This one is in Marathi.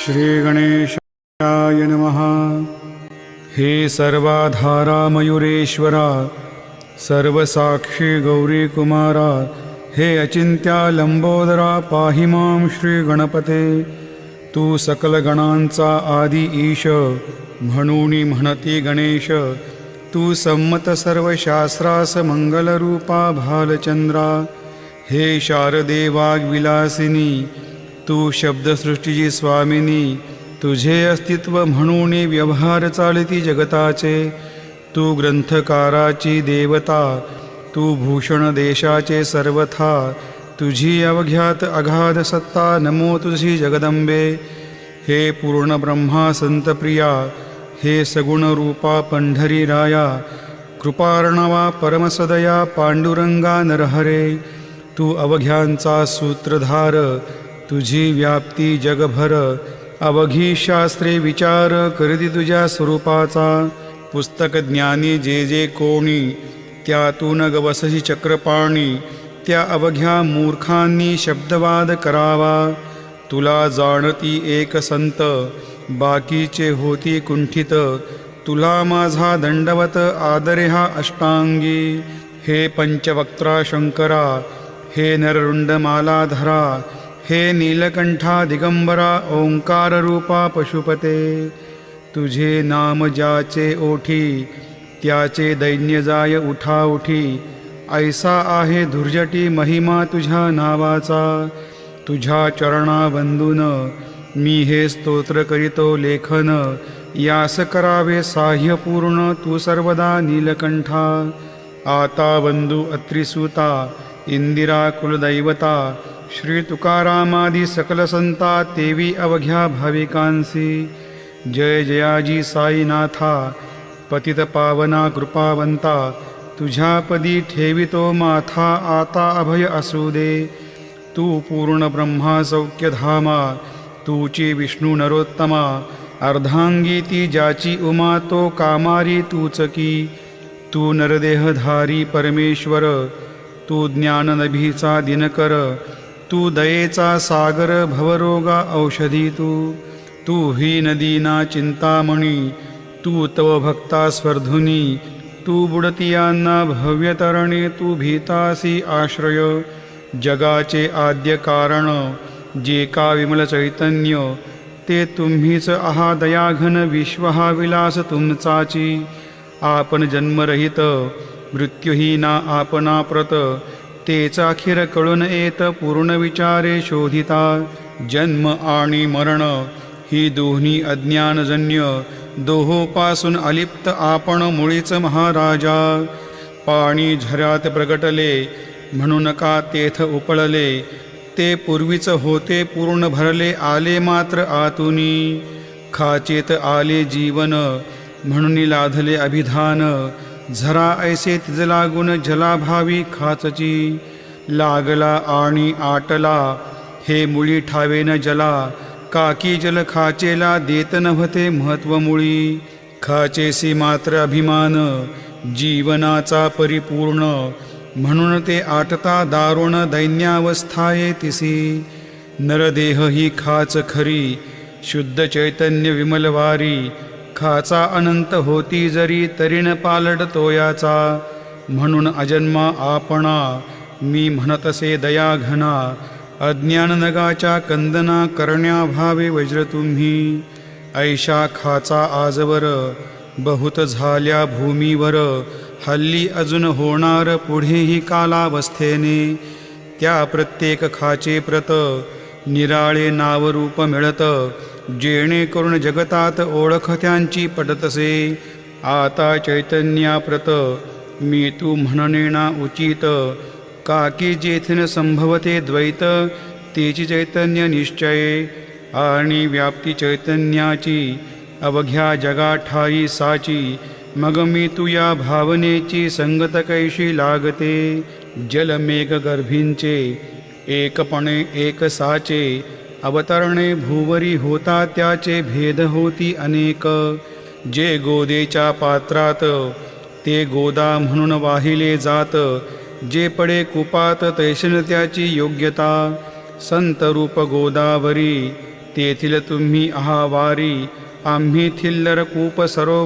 श्रीगणेशाय नमः। हे सर्वाधारा मयुरेश्वरा, सर्वसाक्षी गौरी कुमारा, हे अचिंत्या लंबोदरा, पाहि मां श्री गणपते। तू सकल गणांचा आदी ईश, म्हणूनी म्हणती गणेश। तू संमत सर्व शास्त्रास मंगलरूपा भालचंद्रा। हे शारदे वाग्विलासिनी, तू शब्दसृष्टीची स्वामिनी। तुझे अस्तित्व म्हणून व्यवहार चालती जगताचे। तू ग्रंथकाराची देवता, तू भूषण देशाचे सर्वथा। तुझी अवघ्यात अगाध सत्ता, नमो तुझी जगदंबे। हे पूर्ण ब्रह्मा संतप्रिया, हे सगुण रूपा पंढरी राया। कृपार्णवा परमसदया, पांडुरंगा नरहरे। तू अवघ्यांचा सूत्रधार, तुझी व्याप्ती जगभर। अवघी शास्त्रे विचार, करती तुझ्या स्वरूपाचा। पुस्तक ज्ञानी जे जे कोणी, त्यातून गवसही चक्रपाणी। त्या अवघ्या मूर्खांनी शब्दवाद करावा। तुला जाणती एक संत, बाकीचे होती कुंठित। तुला माझा दंडवत आदरे हा अष्टांगी। हे पंचवक्त्रा शंकरा, हे नररुंड मालाधरा। हे नीलकंठा दिगंबरा, ओंकार रूपा पशुपते। तुझे नाम ज्याचे ओठी, त्याचे दैन्य जाय उठा उठी। ऐसा आहे धुर्जटी महिमा तुझ्या नावाचा। तुझ्या चरणा वंदून मी हे स्तोत्र करीतो लेखन। यास करावे साह्य पूर्ण, तू सर्वदा नीलकंठा। आता वंदू अत्रिसूता, इंदिरा कुलदैवता। श्री तुकारामादी सकल संता, तेवी अवघ्या भाविकांसी। जय जयाजी साईनाथा, पतित पावना कृपावंता। तुझ्या पदी ठेवितो माथा, आता अभय असू दे। तू पूर्ण ब्रह्मा सौख्यधामा, तूची विष्णू नरोत्तमा। अर्धांगी ती ज्याची उमा, तो कामारी तूच की। तू नरदेहधारी परमेश्वर, तू ज्ञाननभीचा दिनकर। तू दयेचा सागर, भवरोगा औषधी तू। तू ही नदीना चिंतामणी, तू तव भक्ता स्वर्धुनी। तू बुडतियांना भव्यतरणे, तू भीतासी आश्रय। जगाचे आद्य कारण, जे का विमल चैतन्य। ते तुम्हीच आहा दयाघन, विश्व हा विलास तुमचाची। आपण जन्मरहित, मृत्यूहीना आपणा प्रत। तेच अखेर कळून येत, पूर्ण विचारे शोधिता। जन्म आणि मरण ही दोन्ही अज्ञानजन्य। दोहोपासून अलिप्त आपण मुळीच महाराजा। पाणी झऱ्यात प्रगटले, म्हणून का तेथ उपळले। ते पूर्वीच होते पूर्ण भरले, आले मात्र आतुनी। खाचेत आले जीवन, म्हणून लाधले अभिधान। झरा ऐसे तिज लागून, जलाभावी खाचची। लागला आणि आटला, हे मुळी ठावेन जला। काकी जल खाचेला, देत नव्हते महत्व मुळी। खाचेसी मात्र अभिमान, जीवनाचा परिपूर्ण। म्हणून ते आटता दारुण, दैन्यावस्थाये तिसी। नरदेह ही खाच खरी, शुद्ध चैतन्य विमलवारी। खाचा अनंत होती जरी, तरीन पालट तोयाचा। म्हणून अजन्मा आपणा, मी म्हणतसे दया घना। अज्ञान नगाच्या कंदना, करण्याभावे वज्र तुम्ही। ऐशा खाचा आजवर, बहुत झाल्या भूमीवर। हल्ली अजून होणार, पुढेही कालावस्थेने। त्या प्रत्येक खाचे प्रत, निराळे नावरूप मिळत। जेणेकरून जगतात ओळख त्यांची पटतसे। आता चैतन्याप्रत, मी तू म्हणणेना उचित। काकी जेथेन संभवते द्वैत, तेची चैतन्य निश्चये। आणि व्याप्ती चैतन्याची, अवघ्या जगा ठाई साची। मग मी तुया भावनेची, संगत कैशी लागते। जलमेघ गर्भींचे, एकपणे एक साचे। अवतरणे भूवरी होता, त्याचे भेद होती अनेक। जे गोदेच्या पात्रात, ते गोदा म्हणून वाहिले जात। जे पडे कुपात, तैशन त्याची योग्यता। संतरूप गोदावरी, तेथील तुम्ही आहावारी आम्ही थिल्लर कूप सरो